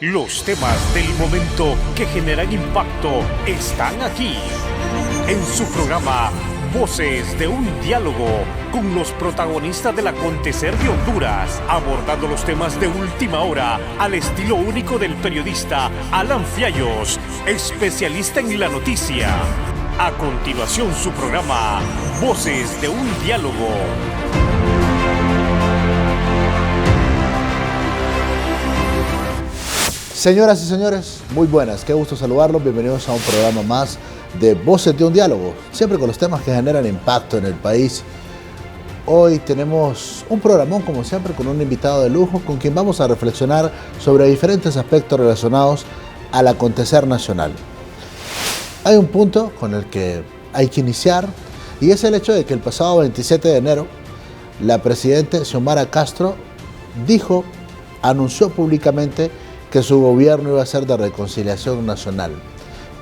Los temas del momento que generan impacto están aquí. En su programa Voces de un Diálogo, con los protagonistas del acontecer de Honduras, abordando los temas de última hora al estilo único del periodista Alan Fiallos, especialista en la noticia. A continuación, su programa Voces de un Diálogo. Señoras y señores, muy buenas, qué gusto saludarlos, bienvenidos a un programa más de Voces de un Diálogo, siempre con los temas que generan impacto en el país. Hoy tenemos un programón, como siempre, con un invitado de lujo, con quien vamos a reflexionar sobre diferentes aspectos relacionados al acontecer nacional. Hay un punto con el que hay que iniciar, y es el hecho de que el pasado 27 de enero, la presidenta Xiomara Castro anunció públicamente que su gobierno iba a ser de reconciliación nacional.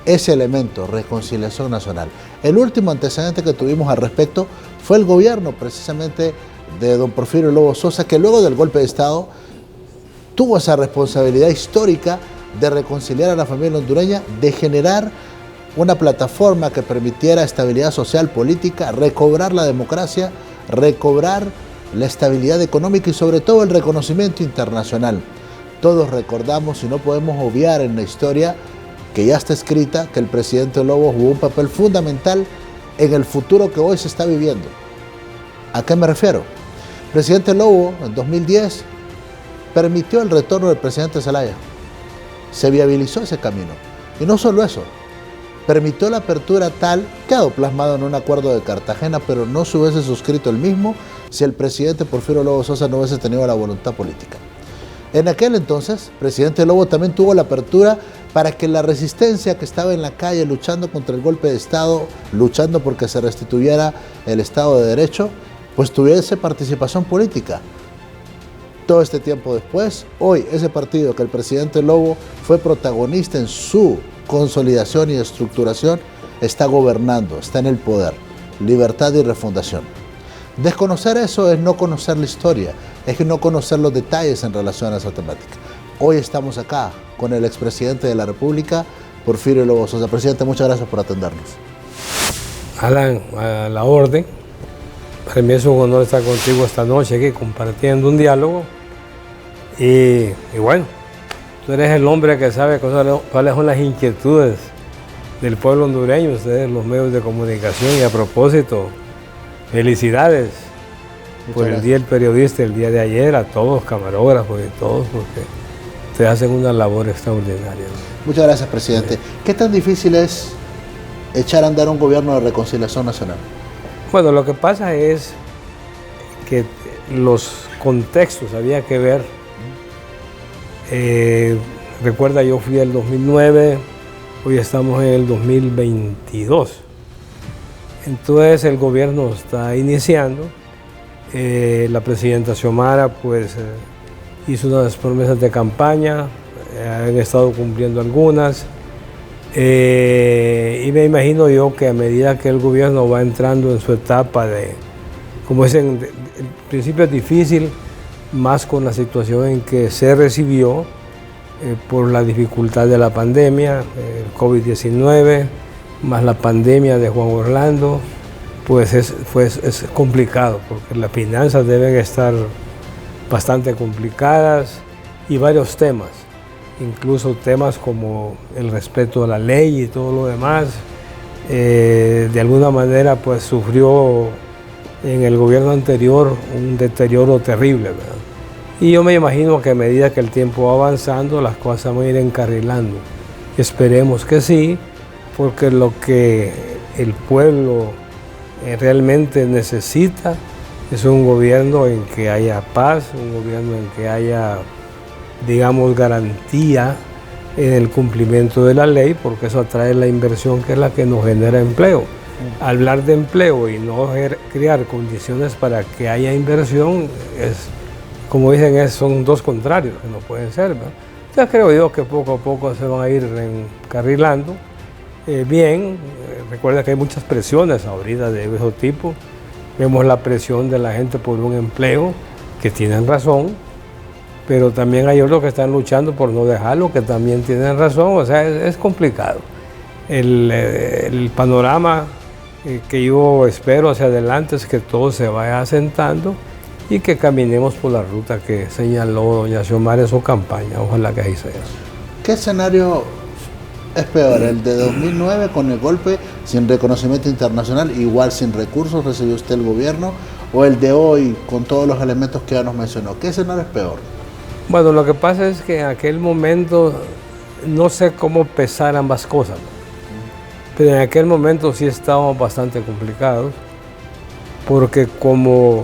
Ese elemento, reconciliación nacional. El último antecedente que tuvimos al respecto fue el gobierno precisamente de don Porfirio Lobo Sosa, que luego del golpe de Estado tuvo esa responsabilidad histórica de reconciliar a la familia hondureña, de generar una plataforma que permitiera estabilidad social, política, recobrar la democracia, recobrar la estabilidad económica y sobre todo el reconocimiento internacional. Todos recordamos y no podemos obviar en la historia que ya está escrita que el presidente Lobo jugó un papel fundamental en el futuro que hoy se está viviendo. ¿A qué me refiero? El presidente Lobo en 2010 permitió el retorno del presidente Zelaya. Se viabilizó ese camino. Y no solo eso, permitió la apertura tal, quedó plasmado en un acuerdo de Cartagena, pero no se hubiese suscrito el mismo si el presidente Porfirio Lobo Sosa no hubiese tenido la voluntad política. En aquel entonces, el presidente Lobo también tuvo la apertura para que la resistencia que estaba en la calle luchando contra el golpe de Estado, luchando porque se restituyera el Estado de Derecho, pues tuviese participación política. Todo este tiempo después, hoy ese partido que el presidente Lobo fue protagonista en su consolidación y estructuración, está gobernando, está en el poder. Libertad y refundación. Desconocer eso es no conocer la historia, es no conocer los detalles en relación a esa temática. Hoy estamos acá con el expresidente de la República, Porfirio Lobo Sosa. Presidente, muchas gracias por atendernos. Alan, a la orden. Para mí es un honor estar contigo esta noche aquí compartiendo un diálogo. Y bueno, tú eres el hombre que sabe cuáles son las inquietudes del pueblo hondureño, ustedes los medios de comunicación. Y a propósito, felicidades por el Día del Periodista, el día de ayer, a todos, camarógrafos y todos, porque ustedes hacen una labor extraordinaria. Muchas gracias, presidente. ¿Qué tan difícil es echar a andar un gobierno de reconciliación nacional? Bueno, lo que pasa es que los contextos había que ver. Recuerda, yo fui el 2009, hoy estamos en el 2022. Entonces el gobierno está iniciando. La presidenta Xiomara pues hizo unas promesas de campaña, han estado cumpliendo algunas, y me imagino yo que a medida que el gobierno va entrando en su etapa de, como dicen, el principio es difícil, más con la situación en que se recibió por la dificultad de la pandemia, el COVID-19, más la pandemia de Juan Orlando, pues es complicado, porque las finanzas deben estar bastante complicadas y varios temas, incluso temas como el respeto a la ley y todo lo demás, de alguna manera pues sufrió en el gobierno anterior un deterioro terrible, ¿verdad? Y yo me imagino que a medida que el tiempo va avanzando, las cosas van a ir encarrilando. Esperemos que sí, porque lo que el pueblo realmente necesita es un gobierno en que haya paz, un gobierno en que haya, digamos, garantía en el cumplimiento de la ley, porque eso atrae la inversión, que es la que nos genera empleo. Hablar de empleo y no crear condiciones para que haya inversión, como dicen, son dos contrarios que no pueden ser, ¿verdad? Ya creo yo que poco a poco se van a ir encarrilando. Recuerda que hay muchas presiones ahorita de ese tipo. Vemos la presión de la gente por un empleo, que tienen razón, pero también hay otros que están luchando por no dejarlo, que también tienen razón, o sea, es complicado. El panorama que yo espero hacia adelante es que todo se vaya asentando y que caminemos por la ruta que señaló doña Xiomara en su campaña, ojalá que así sea. ¿Qué escenario es peor, el de 2009 con el golpe sin reconocimiento internacional, igual sin recursos recibió usted el gobierno, o el de hoy con todos los elementos que ya nos mencionó? ¿Qué escenario es peor? Bueno, lo que pasa es que en aquel momento no sé cómo pesar ambas cosas, pero en aquel momento sí estábamos bastante complicados, porque como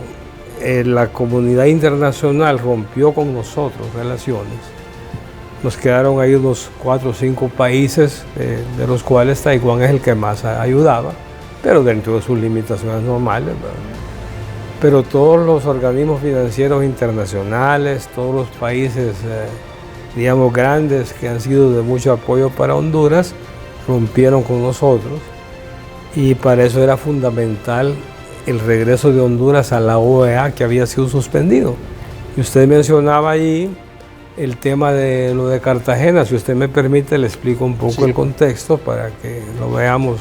la comunidad internacional rompió con nosotros relaciones, nos quedaron ahí unos 4 o 5 países, de los cuales Taiwán es el que más ayudaba, pero dentro de sus limitaciones normales, ¿verdad? Pero todos los organismos financieros internacionales, todos los países, digamos, grandes que han sido de mucho apoyo para Honduras, rompieron con nosotros, y para eso era fundamental el regreso de Honduras a la OEA, que había sido suspendido. Y usted mencionaba allí el tema de lo de Cartagena. Si usted me permite, le explico un poco el contexto para que lo veamos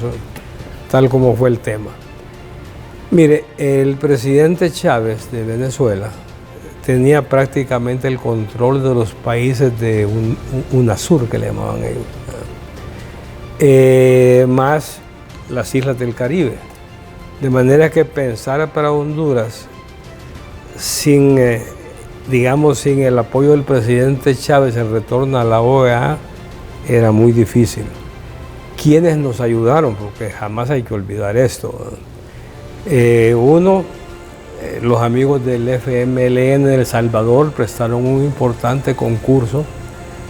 tal como fue el tema. Mire, el presidente Chávez de Venezuela tenía prácticamente el control de los países de UNASUR, que le llamaban ellos, más las islas del Caribe. De manera que pensar para Honduras sin el apoyo del presidente Chávez en retorno a la OEA era muy difícil. ¿Quiénes nos ayudaron? Porque jamás hay que olvidar esto. Los amigos del FMLN de El Salvador prestaron un importante concurso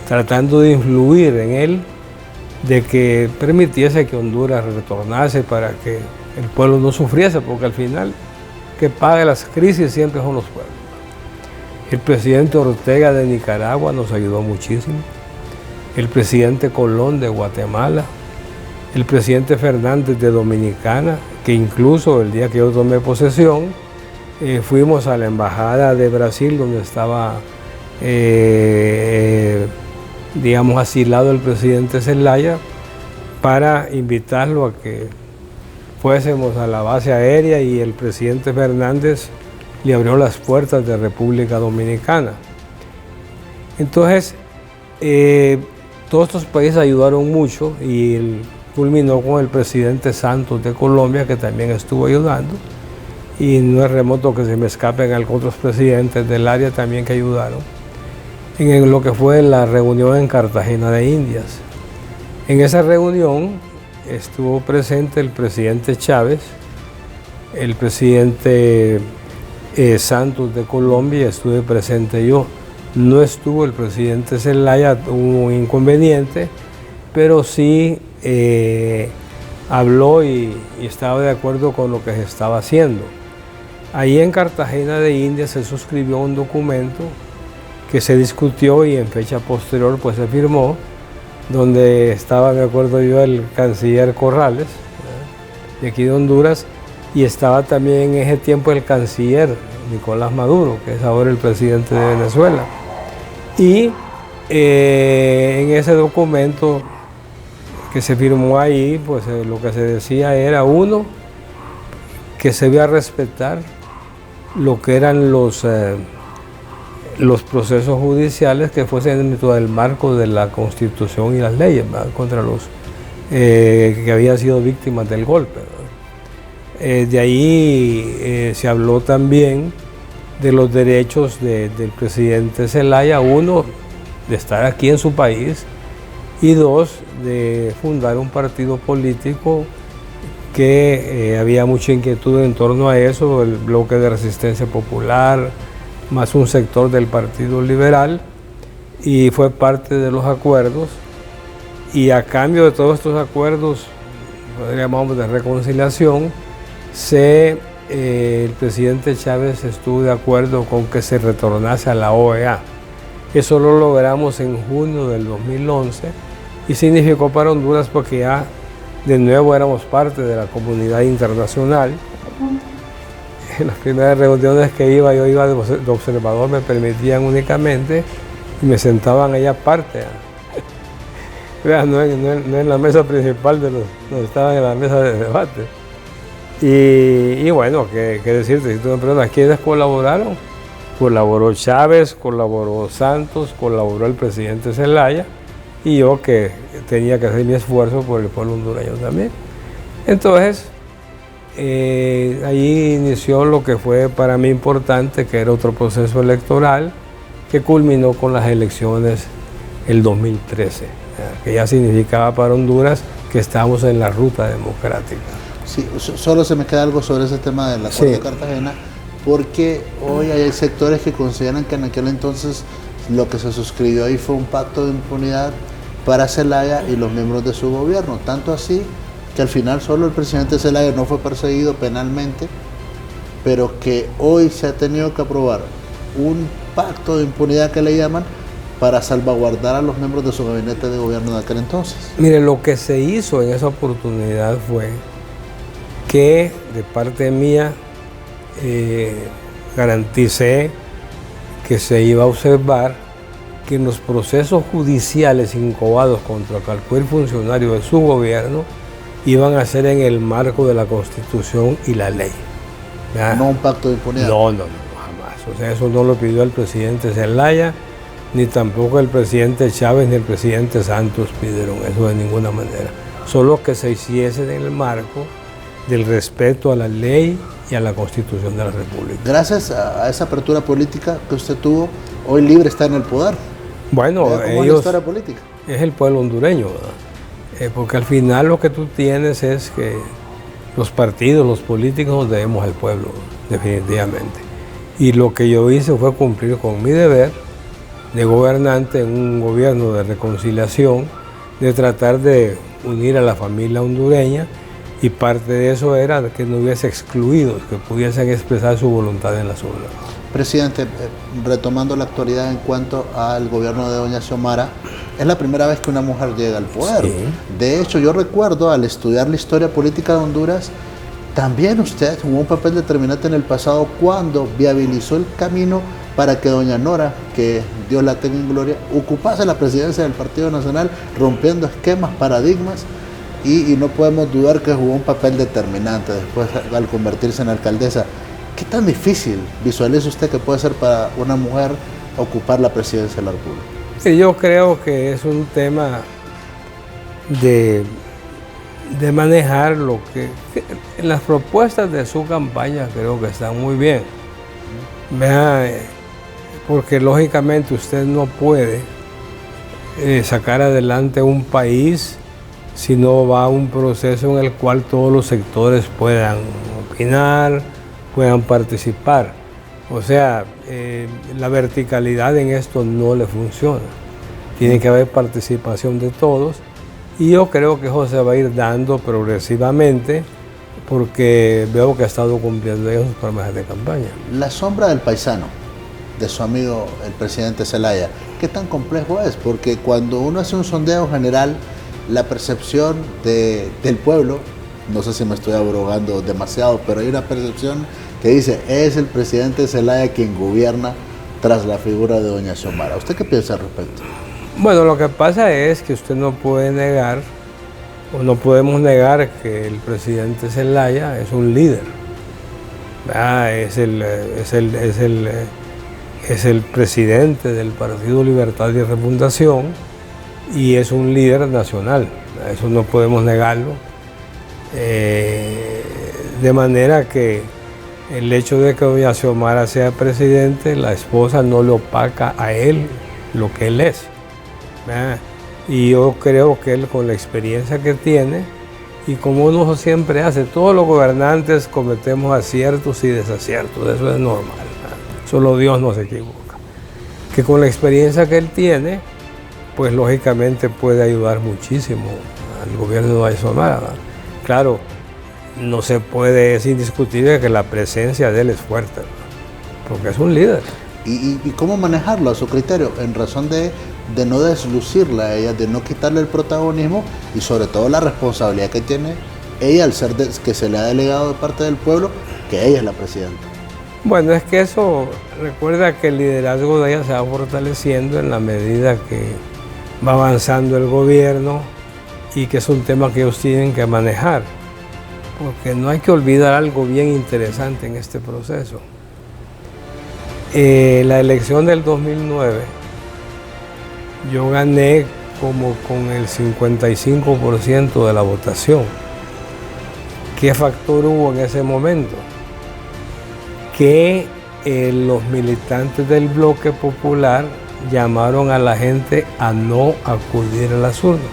tratando de influir en él, de que permitiese que Honduras retornase para que el pueblo no sufriese, porque al final que pague las crisis siempre son los pueblos. El presidente Ortega de Nicaragua nos ayudó muchísimo, el presidente Colón de Guatemala, el presidente Fernández de Dominicana, que incluso el día que yo tomé posesión, fuimos a la embajada de Brasil, donde estaba, asilado el presidente Zelaya, para invitarlo a que fuésemos a la base aérea, y el presidente Fernández le abrió las puertas de República Dominicana. Entonces, todos estos países ayudaron mucho, y culminó con el presidente Santos de Colombia, que también estuvo ayudando, y no es remoto que se me escapen otros presidentes del área también que ayudaron en lo que fue la reunión en Cartagena de Indias. En esa reunión estuvo presente el presidente Chávez, el presidente Santos de Colombia, y estuve presente yo. No estuvo el presidente Zelaya, hubo un inconveniente, pero sí habló y estaba de acuerdo con lo que se estaba haciendo. Ahí en Cartagena de Indias se suscribió un documento que se discutió y en fecha posterior pues se firmó, donde estaba, me acuerdo yo, el canciller Corrales, de aquí de Honduras, y estaba también en ese tiempo el canciller Nicolás Maduro, que es ahora el presidente de Venezuela. Y en ese documento que se firmó ahí, pues lo que se decía era, uno, que se debía respetar lo que eran los procesos judiciales que fuesen dentro del marco de la Constitución y las leyes, ¿verdad?, contra los que habían sido víctimas del golpe, ¿verdad? De ahí se habló también de los derechos del presidente Zelaya, uno, de estar aquí en su país, y dos, de fundar un partido político que había mucha inquietud en torno a eso, el Bloque de Resistencia Popular, más un sector del Partido Liberal, y fue parte de los acuerdos. Y a cambio de todos estos acuerdos, podríamos de reconciliación, el presidente Chávez estuvo de acuerdo con que se retornase a la OEA. Eso lo logramos en junio del 2011 y significó para Honduras porque ya de nuevo éramos parte de la comunidad internacional. primeras reuniones que yo iba de observador, me permitían únicamente y me sentaban ahí aparte. No en la mesa principal donde estaban en la mesa de debate. Y bueno, qué decirte, si tú me preguntas, ¿quiénes colaboraron? Colaboró Chávez, colaboró Santos, colaboró el presidente Zelaya y yo que tenía que hacer mi esfuerzo por el pueblo hondureño también. Entonces, ahí inició lo que fue para mí importante, que era otro proceso electoral que culminó con las elecciones el 2013, que ya significaba para Honduras que estábamos en la ruta democrática. Sí, solo se me queda algo sobre ese tema del acuerdo de Cartagena, porque hoy hay sectores que consideran que en aquel entonces lo que se suscribió ahí fue un pacto de impunidad para Zelaya y los miembros de su gobierno, tanto así que al final solo el presidente Zelaya no fue perseguido penalmente, pero que hoy se ha tenido que aprobar un pacto de impunidad que le llaman para salvaguardar a los miembros de su gabinete de gobierno de aquel entonces. Mire, lo que se hizo en esa oportunidad fue que de parte mía garanticé que se iba a observar que en los procesos judiciales incoados contra cualquier funcionario de su gobierno iban a ser en el marco de la Constitución y la ley. ¿Verdad? No un pacto de impunidad. No, jamás. O sea, eso no lo pidió el presidente Zelaya, ni tampoco el presidente Chávez, ni el presidente Santos pidieron eso de ninguna manera. Solo que se hiciese en el marco del respeto a la ley y a la Constitución de la República. Gracias a esa apertura política que usted tuvo, hoy Libre está en el poder. Bueno, ¿cómo es la historia política? Es el pueblo hondureño, ¿verdad? Porque al final lo que tú tienes es que los partidos, los políticos nos debemos al pueblo, definitivamente. Y lo que yo hice fue cumplir con mi deber de gobernante en un gobierno de reconciliación, de tratar de unir a la familia hondureña, y parte de eso era que no hubiese excluidos, que pudiesen expresar su voluntad en las urnas. Presidente, retomando la actualidad en cuanto al gobierno de doña Xiomara, es la primera vez que una mujer llega al poder. Sí. De hecho, yo recuerdo al estudiar la historia política de Honduras, también usted jugó un papel determinante en el pasado cuando viabilizó el camino para que doña Nora, que Dios la tenga en gloria, ocupase la presidencia del Partido Nacional, rompiendo esquemas, paradigmas, y no podemos dudar que jugó un papel determinante después al convertirse en alcaldesa. ¿Qué tan difícil visualiza usted que puede ser para una mujer ocupar la presidencia de la República? Sí, yo creo que es un tema de manejar lo que en las propuestas de su campaña creo que están muy bien. Porque lógicamente usted no puede sacar adelante un país si no va a un proceso en el cual todos los sectores puedan opinar, puedan participar. O sea, la verticalidad en esto no le funciona. Tiene que haber participación de todos y yo creo que eso se va a ir dando progresivamente porque veo que ha estado cumpliendo en sus promesas de campaña. La sombra del paisano, de su amigo el presidente Zelaya, ¿qué tan complejo es? Porque cuando uno hace un sondeo general, la percepción del pueblo, no sé si me estoy abrogando demasiado, pero hay una percepción que dice, es el presidente Zelaya quien gobierna tras la figura de doña Xiomara. ¿Usted qué piensa al respecto? Bueno, lo que pasa es que usted no puede negar, o no podemos negar que el presidente Zelaya es un líder. Es el presidente del Partido Libertad y Refundación y es un líder nacional. Eso no podemos negarlo. De manera que el hecho de que doña Xiomara sea presidente, la esposa no le opaca a él lo que él es. Y yo creo que él, con la experiencia que tiene, y como uno siempre hace, todos los gobernantes cometemos aciertos y desaciertos, eso es normal. Solo Dios no se equivoca. Que con la experiencia que él tiene, pues lógicamente puede ayudar muchísimo al gobierno de doña Xiomara. Claro, no se puede, es indiscutible que la presencia de él es fuerte, porque es un líder. ¿Y cómo manejarlo a su criterio? En razón de no deslucirla a ella, de no quitarle el protagonismo y sobre todo la responsabilidad que tiene ella al ser que se le ha delegado de parte del pueblo, que ella es la presidenta. Bueno, es que eso, recuerda que el liderazgo de ella se va fortaleciendo en la medida que va avanzando el gobierno y que es un tema que ellos tienen que manejar. Porque no hay que olvidar algo bien interesante en este proceso. La elección del 2009, yo gané como con el 55% de la votación. ¿Qué factor hubo en ese momento? Que los militantes del bloque popular llamaron a la gente a no acudir a las urnas.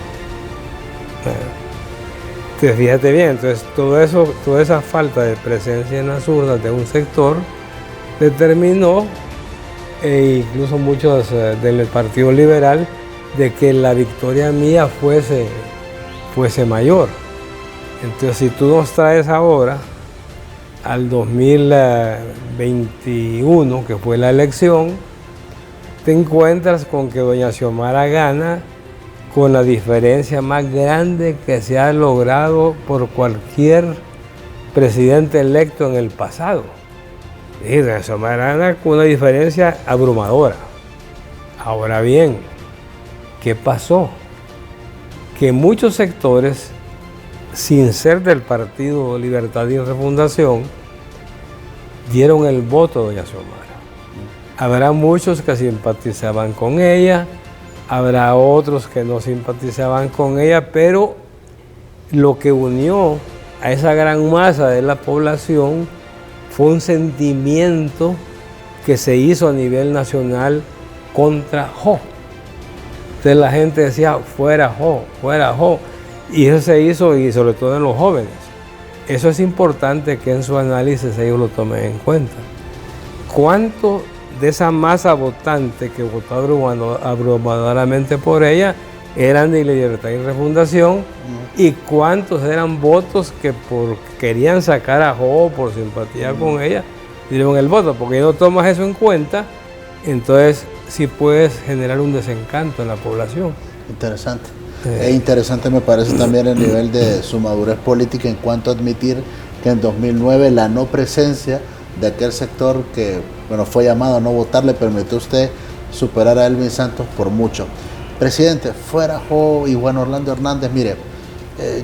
Fíjate bien, entonces toda esa falta de presencia en las urnas de un sector determinó, e incluso muchos del Partido Liberal, de que la victoria mía fuese mayor. Entonces, si tú nos traes ahora al 2021, que fue la elección, te encuentras con que doña Xiomara gana con la diferencia más grande que se ha logrado por cualquier presidente electo en el pasado. Y doña Xiomara gana con una diferencia abrumadora. Ahora bien, ¿qué pasó? Que muchos sectores, sin ser del Partido Libertad y Refundación, dieron el voto a doña Xiomara. Habrá muchos que simpatizaban con ella, habrá otros que no simpatizaban con ella, pero lo que unió a esa gran masa de la población fue un sentimiento que se hizo a nivel nacional contra Jo. Entonces la gente decía, fuera Jo, fuera Jo. Y eso se hizo, y sobre todo en los jóvenes. Eso es importante que en su análisis ellos lo tomen en cuenta. ¿Cuánto de esa masa votante que votó abrumadoramente por ella eran de Libertad y Refundación? ¿Y cuántos eran votos que querían sacar a Jo por simpatía con ella dieron el voto? Porque si no tomas eso en cuenta, entonces sí puedes generar un desencanto en la población. Interesante. Es interesante, me parece, también el nivel de su madurez política en cuanto a admitir que en 2009 la no presencia de aquel sector que fue llamado a no votar le permitió a usted superar a Elvin Santos por mucho. Presidente, fuera Jo y Juan Orlando Hernández, mire,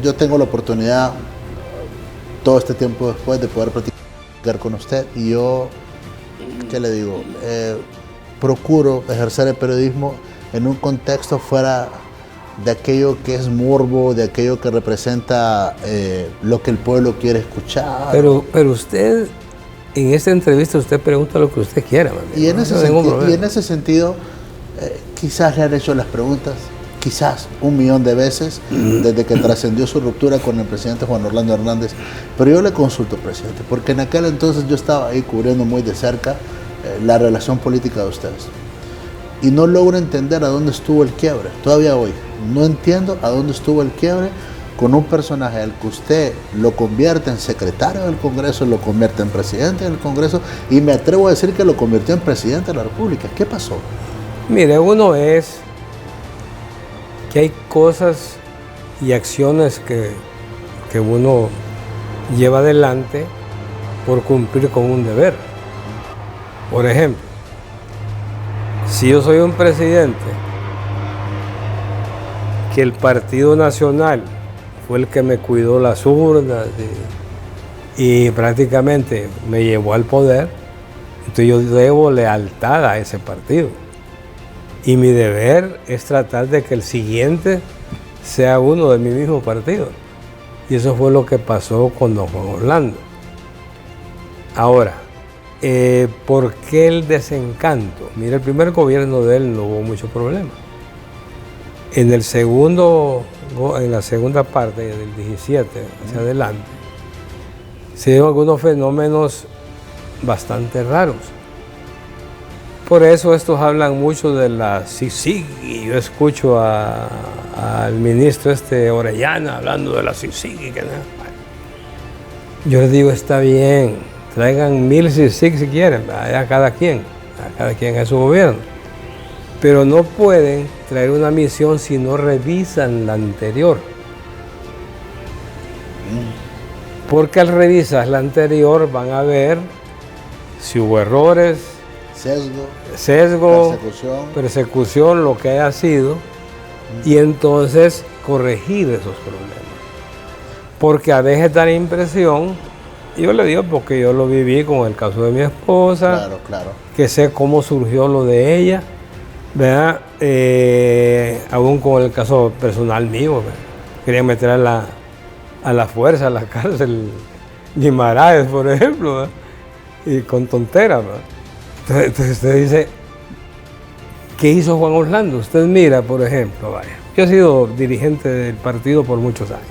yo tengo la oportunidad todo este tiempo después de poder platicar con usted y yo, ¿qué le digo? Procuro ejercer el periodismo en un contexto fuera de aquello que es morbo, de aquello que representa lo que el pueblo quiere escuchar. Pero usted, en esta entrevista, usted pregunta lo que usted quiera. Y en ese sentido, quizás le han hecho las preguntas, quizás 1.000.000 de veces, desde que trascendió su ruptura con el presidente Juan Orlando Hernández. Pero yo le consulto, presidente, porque en aquel entonces yo estaba ahí cubriendo muy de cerca la relación política de ustedes. Y no logro entender a dónde estuvo el quiebre. Todavía hoy no entiendo a dónde estuvo el quiebre con un personaje al que usted lo convierte en secretario del Congreso, lo convierte en presidente del Congreso y me atrevo a decir que lo convirtió en presidente de la República. ¿Qué pasó? Mire, uno es que hay cosas y acciones que uno lleva adelante por cumplir con un deber. Por ejemplo, si yo soy un presidente que el Partido Nacional fue el que me cuidó las urnas y prácticamente me llevó al poder, entonces yo debo lealtad a ese partido. Y mi deber es tratar de que el siguiente sea uno de mi mismo partido. Y eso fue lo que pasó con don Juan Orlando. Ahora, ¿por qué el desencanto? Mira, el primer gobierno de él no hubo mucho problema. En la segunda parte del 17 hacia adelante, se dieron algunos fenómenos bastante raros. Por eso estos hablan mucho de la CICIG, y yo escucho al ministro Orellana hablando de la CICIG. Yo les digo, está bien, traigan 1000 CICIG si quieren, a cada quien a su gobierno. Pero no pueden traer una misión si no revisan la anterior. Porque al revisar la anterior van a ver Si hubo errores, sesgo, persecución, lo que haya sido, y entonces corregir esos problemas. Porque a veces da la impresión, yo le digo porque yo lo viví con el caso de mi esposa, claro. que sé cómo surgió lo de ella, ¿verdad? Aún con el caso personal mío, ¿verdad? Querían meter a la fuerza a la cárcel Guimaraes, por ejemplo, ¿verdad? Y con tonteras, ¿verdad? Entonces usted dice, ¿qué hizo Juan Orlando? Usted mira, por ejemplo, vaya, yo he sido dirigente del partido por muchos años,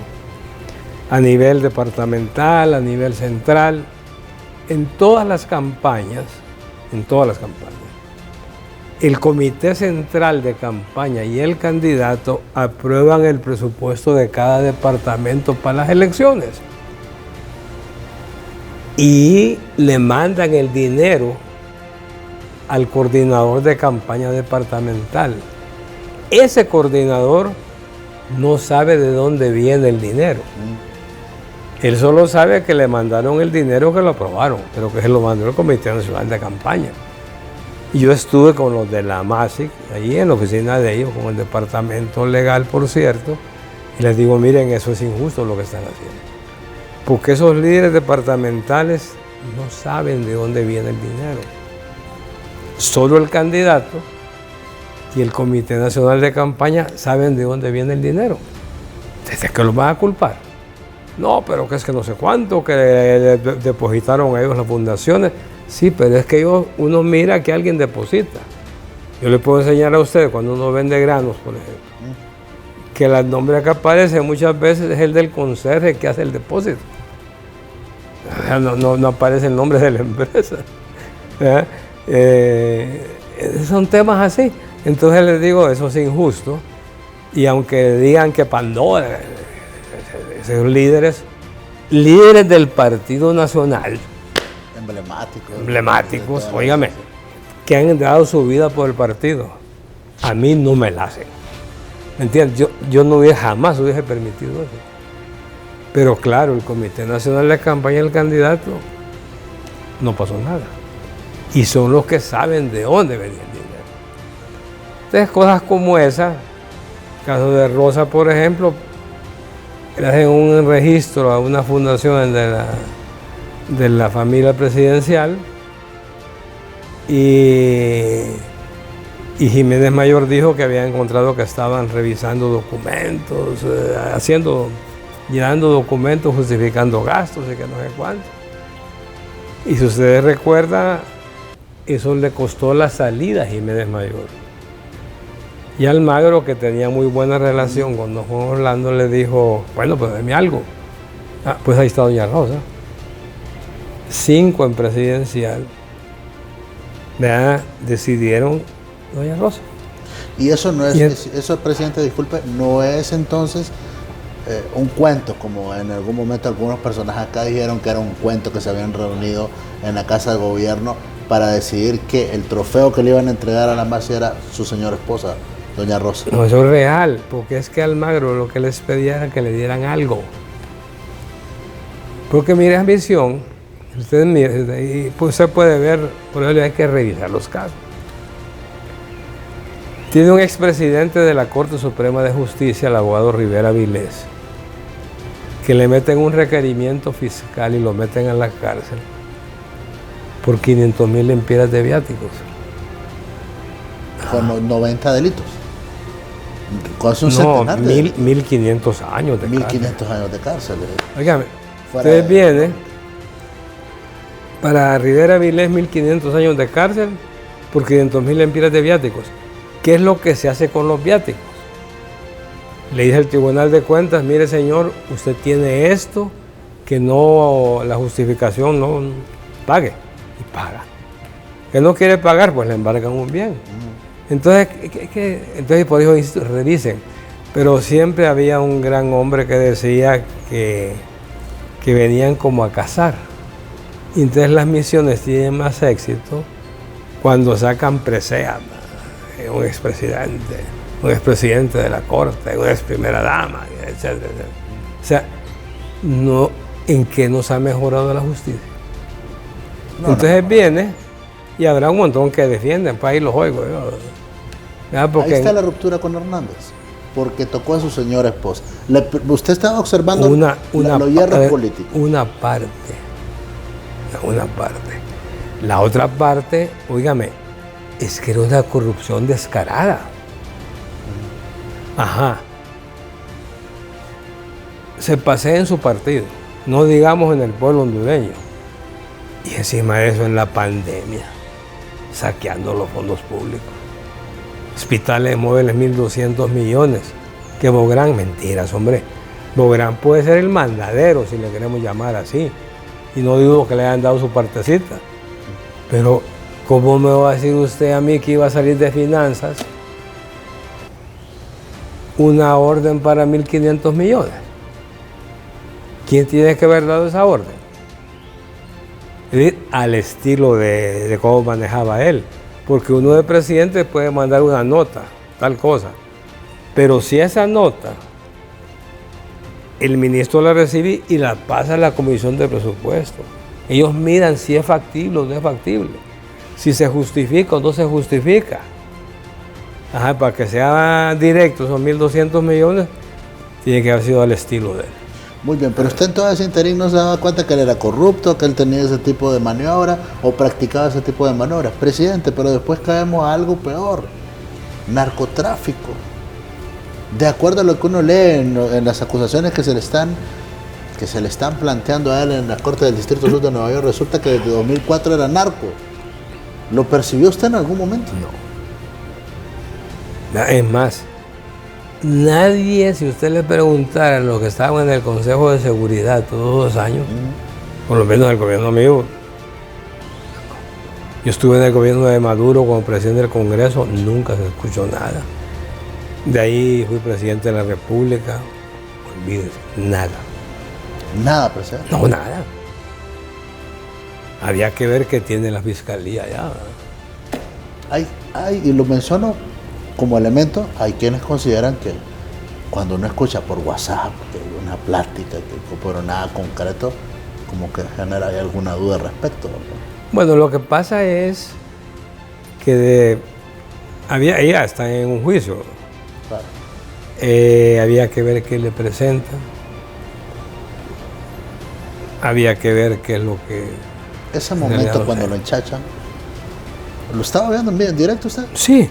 a nivel departamental, a nivel central, en todas las campañas, el comité central de campaña y el candidato aprueban el presupuesto de cada departamento para las elecciones y le mandan el dinero al coordinador de campaña departamental. Ese coordinador no sabe de dónde viene el dinero. Él solo sabe que le mandaron el dinero, que lo aprobaron, pero que se lo mandó el Comité Nacional de Campaña. Y yo estuve con los de la MASIC, allí en la oficina de ellos, con el departamento legal, por cierto, y les digo, miren, eso es injusto lo que están haciendo. Porque esos líderes departamentales no saben de dónde viene el dinero. Solo el candidato y el Comité Nacional de Campaña saben de dónde viene el dinero. ¿Desde que los van a culpar? No, pero que es que no sé cuánto, que depositaron a ellos las fundaciones. Sí, pero es que uno mira que alguien deposita. Yo le puedo enseñar a usted, cuando uno vende granos, por ejemplo, que el nombre que aparece muchas veces es el del conserje que hace el depósito. No aparece el nombre de la empresa. Son temas así. Entonces les digo, eso es injusto. Y aunque digan que Pandora, esos líderes del Partido Nacional, emblemáticos, óigame, que han dado su vida por el partido, a mí no me la hacen. ¿Me entiendes? Yo jamás hubiese permitido eso. Pero claro, el Comité Nacional de Campaña del candidato no pasó nada. Y son los que saben de dónde venía el dinero. Entonces, cosas como esa, caso de Rosa, por ejemplo, le hacen un registro a una fundación de la familia presidencial y Jiménez Mayor dijo que había encontrado que estaban revisando documentos, llenando documentos, justificando gastos y que no sé cuánto. Y si ustedes recuerdan, eso le costó la salida a Jiménez Mayor. Y Almagro, que tenía muy buena relación con don Juan Orlando, le dijo, bueno, pues deme algo. Pues ahí está doña Rosa. 5 en presidencial, decidieron doña Rosa. Y eso no es, eso, presidente, disculpe, no es entonces un cuento, como en algún momento algunos personajes acá dijeron que era un cuento, que se habían reunido en la Casa de Gobierno para decidir que el trofeo que le iban a entregar a la MASI era su señora esposa, doña Rosa. No, eso es real, porque es que Almagro lo que les pedía era que le dieran algo. Porque mire, ambición, usted mire, y pues usted puede ver, por eso hay que revisar los casos. Tiene un expresidente de la Corte Suprema de Justicia, el abogado Rivera Vilés, que le meten un requerimiento fiscal y lo meten en la cárcel por 500,000 lempiras de viáticos. Con 90 delitos. Con un centenar de 1.500 años de 1.500 años de cárcel. Óigame, usted viene para Rivera Vilés 1.500 años de cárcel por 500,000 lempiras de viáticos. ¿Qué es lo que se hace con los viáticos? Le dice el Tribunal de Cuentas, mire señor, usted tiene esto, que no, la justificación no pague, y paga. Que no quiere pagar, pues le embargan un bien. Entonces por eso insisto, revisen. Pero siempre había un gran hombre que decía que venían como a cazar. Y entonces las misiones tienen más éxito cuando sacan presea, un expresidente de la Corte, una ex primera dama, etc. O sea, no, ¿en qué nos ha mejorado la justicia? Entonces viene y habrá un montón que defienden, para ahí los oigo. Ahí está la ruptura con Hernández, porque tocó a su señora esposa. Usted estaba observando los hierros políticos. Una parte. La otra parte, óigame, es que era una corrupción descarada. Ajá. Se pasea en su partido, no digamos en el pueblo hondureño. Y encima de eso en la pandemia, saqueando los fondos públicos. Hospitales móviles 1.200 millones. Que Bográn, mentiras, hombre. Bográn puede ser el mandadero, si le queremos llamar así. Y no dudo que le hayan dado su partecita. Pero, ¿cómo me va a decir usted a mí que iba a salir de finanzas una orden para 1.500 millones? ¿Quién tiene que haber dado esa orden? Es decir, al estilo de cómo manejaba él. Porque uno de presidente puede mandar una nota, tal cosa. Pero si esa nota, el ministro la recibe y la pasa a la comisión de presupuesto. Ellos miran si es factible o no es factible. Si se justifica o no se justifica. Ajá, para que sea directo, son 1.200 millones, tiene que haber sido al estilo de él. Muy bien, pero usted en todo ese interín no se daba cuenta que él era corrupto, que él tenía ese tipo de maniobra o practicaba ese tipo de maniobras. Presidente, pero después caemos a algo peor, narcotráfico. De acuerdo a lo que uno lee en las acusaciones que se le están planteando a él en la Corte del Distrito Sur de Nueva York, resulta que desde 2004 era narco. ¿Lo percibió usted en algún momento? No. Es más, nadie, si usted le preguntara a los que estaban en el Consejo de Seguridad todos los años, por lo menos en el gobierno mío, yo estuve en el gobierno de Maduro como presidente del Congreso, nunca se escuchó nada. De ahí fui presidente de la República, olvídese, nada. Nada, presidente. No, nada. Había que ver qué tiene la fiscalía ya. Y lo menciono como elemento, hay quienes consideran que cuando uno escucha por WhatsApp, que hay una plática, pero nada concreto, como que genera alguna duda al respecto, ¿verdad? Bueno, lo que pasa es que ya está en un juicio. Claro. Había que ver qué le presentan. Había que ver qué es lo que... Ese momento cuando lo enchachan, ¿lo estaba viendo en directo usted? Sí.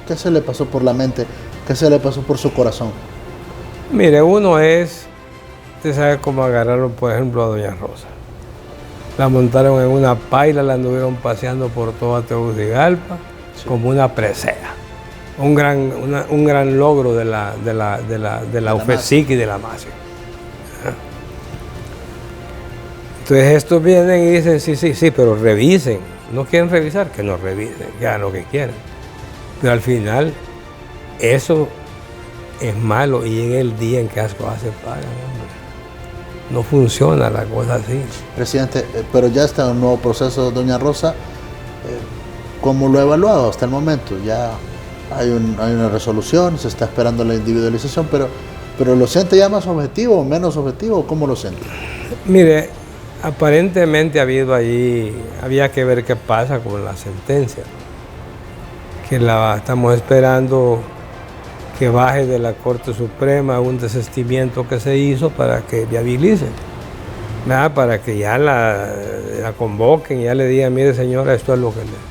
¿Qué se le pasó por la mente? ¿Qué se le pasó por su corazón? Mire, usted sabe cómo agarraron, por ejemplo, a Doña Rosa. La montaron en una paila, la anduvieron paseando por toda Tegucigalpa, sí, como una presea. Un gran logro de la UFESIC y de la MASI. Entonces estos vienen y dicen, sí, pero revisen. No quieren revisar, que no revisen, que hagan lo que quieran. Pero al final, eso es malo y en el día en que las cosas se pagan, hombre. No funciona la cosa así. Presidente, pero ya está en un nuevo proceso, doña Rosa. ¿Cómo lo ha evaluado hasta el momento? Ya hay una resolución, se está esperando la individualización, pero ¿lo siente ya más objetivo o menos objetivo? ¿Cómo lo siente? Mire, aparentemente había que ver qué pasa con la sentencia, que estamos esperando que baje de la Corte Suprema un desistimiento que se hizo para que viabilice, ¿verdad? Para que ya la convoquen y ya le digan, mire señora, esto es lo que le...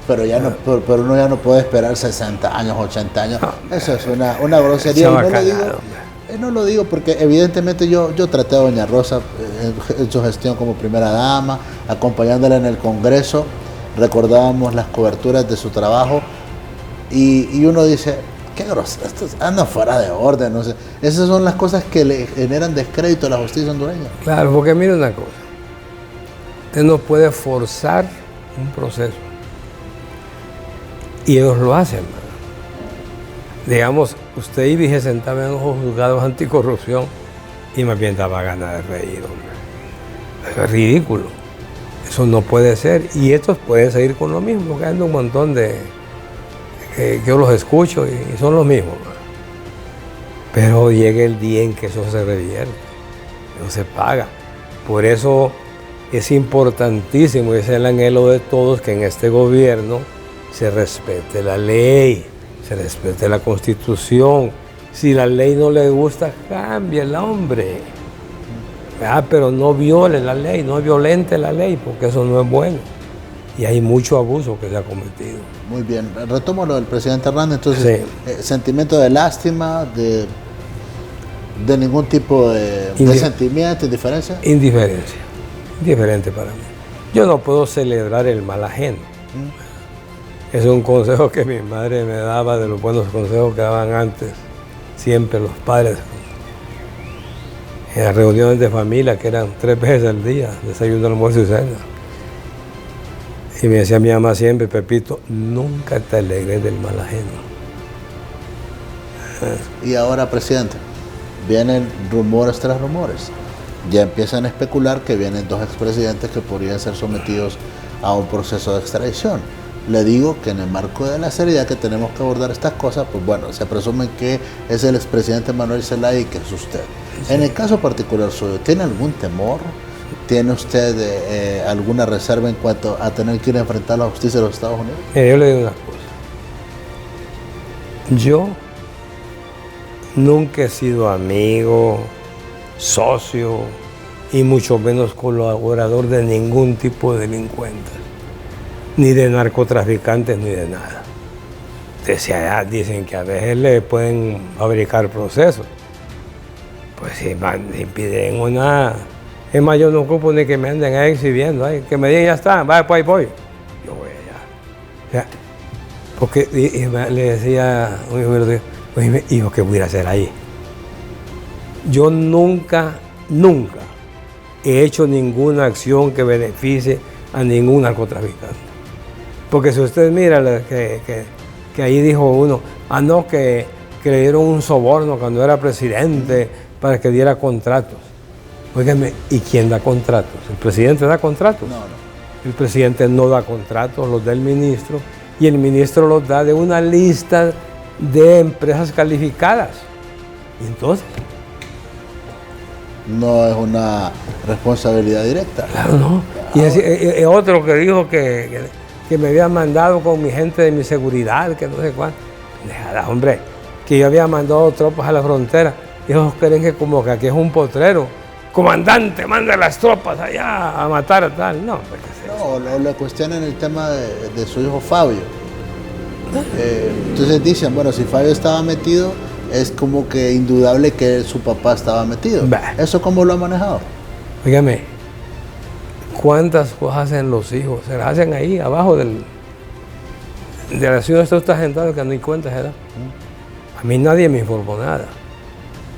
Pero uno ya no puede esperar 60 años, 80 años. No, eso es una grosería. No lo digo porque evidentemente yo traté a doña Rosa en su gestión como primera dama, acompañándola en el Congreso, recordábamos las coberturas de su trabajo y uno dice, qué grosero, estos andan fuera de orden, no sé. Esas son las cosas que le generan descrédito a la justicia hondureña. Claro, porque mire una cosa, usted no puede forzar un proceso y ellos lo hacen, ¿verdad? Digamos, usted iba y se sentaba en los juzgados anticorrupción y más bien daba ganas de reír, hombre. Eso es ridículo. Eso no puede ser. Y estos pueden seguir con lo mismo, que hay un montón de... que yo los escucho y son los mismos. Pero llega el día en que eso se revierte, no se paga. Por eso es importantísimo, y es el anhelo de todos, que en este gobierno se respete la ley, se respete la Constitución. Si la ley no le gusta, cámbiela, hombre. Pero no viole la ley, no violente la ley, porque eso no es bueno. Y hay mucho abuso que se ha cometido. Muy bien, retomo lo del presidente Hernández. Entonces, Sí. Sentimiento de lástima, de ningún tipo de sentimiento, indiferencia. Indiferencia, indiferente para mí. Yo no puedo celebrar el mal ajeno. Es un consejo que mi madre me daba, de los buenos consejos que daban antes, siempre los padres. En las reuniones de familia, que eran 3 veces al día, desayuno, almuerzo y cena. Y me decía mi mamá siempre, Pepito, nunca te alegres del mal ajeno. Y ahora, presidente, vienen rumores tras rumores. Ya empiezan a especular que vienen 2 expresidentes que podrían ser sometidos a un proceso de extradición. Le digo que en el marco de la seriedad que tenemos que abordar estas cosas, pues bueno, se presume que es el expresidente Manuel Zelaya y que es usted. Sí. En el caso particular suyo, ¿tiene algún temor? ¿Tiene usted alguna reserva en cuanto a tener que ir a enfrentar la justicia de los Estados Unidos? Yo le digo una cosa. Yo nunca he sido amigo, socio y mucho menos colaborador de ningún tipo de delincuente, ni de narcotraficantes, ni de nada. Dicen que a veces le pueden fabricar procesos. Pues si piden una... Es más, yo no ocupo ni que me anden ahí exhibiendo, que me digan ya está, vaya, pues ahí voy. Yo voy allá. Porque le decía un hijo mío, oye, hijo, ¿qué voy a hacer ahí? Yo nunca he hecho ninguna acción que beneficie a ningún narcotraficante. Porque si usted mira que ahí dijo uno, no, que le dieron un soborno cuando era presidente para que diera contratos. Óigame, ¿y quién da contratos? ¿El presidente da contratos? No. El presidente no da contratos, los da el ministro, y el ministro los da de una lista de empresas calificadas. ¿Y entonces? No es una responsabilidad directa. Claro, no. Y otro que dijo que me había mandado con mi gente de mi seguridad, que no sé cuánto. Déjala, hombre, que yo había mandado tropas a la frontera. Ellos creen que como que aquí es un potrero. Comandante, manda las tropas allá a matar a tal. No, le cuestionan el tema de su hijo Fabio. Entonces dicen, bueno, si Fabio estaba metido, es como que indudable que su papá estaba metido. ¿Eso cómo lo ha manejado? Dígame, ¿cuántas cosas hacen los hijos? Se las hacen ahí, abajo de la ciudad. Esto está sentado que no hay cuenta se da. A mí nadie me informó nada.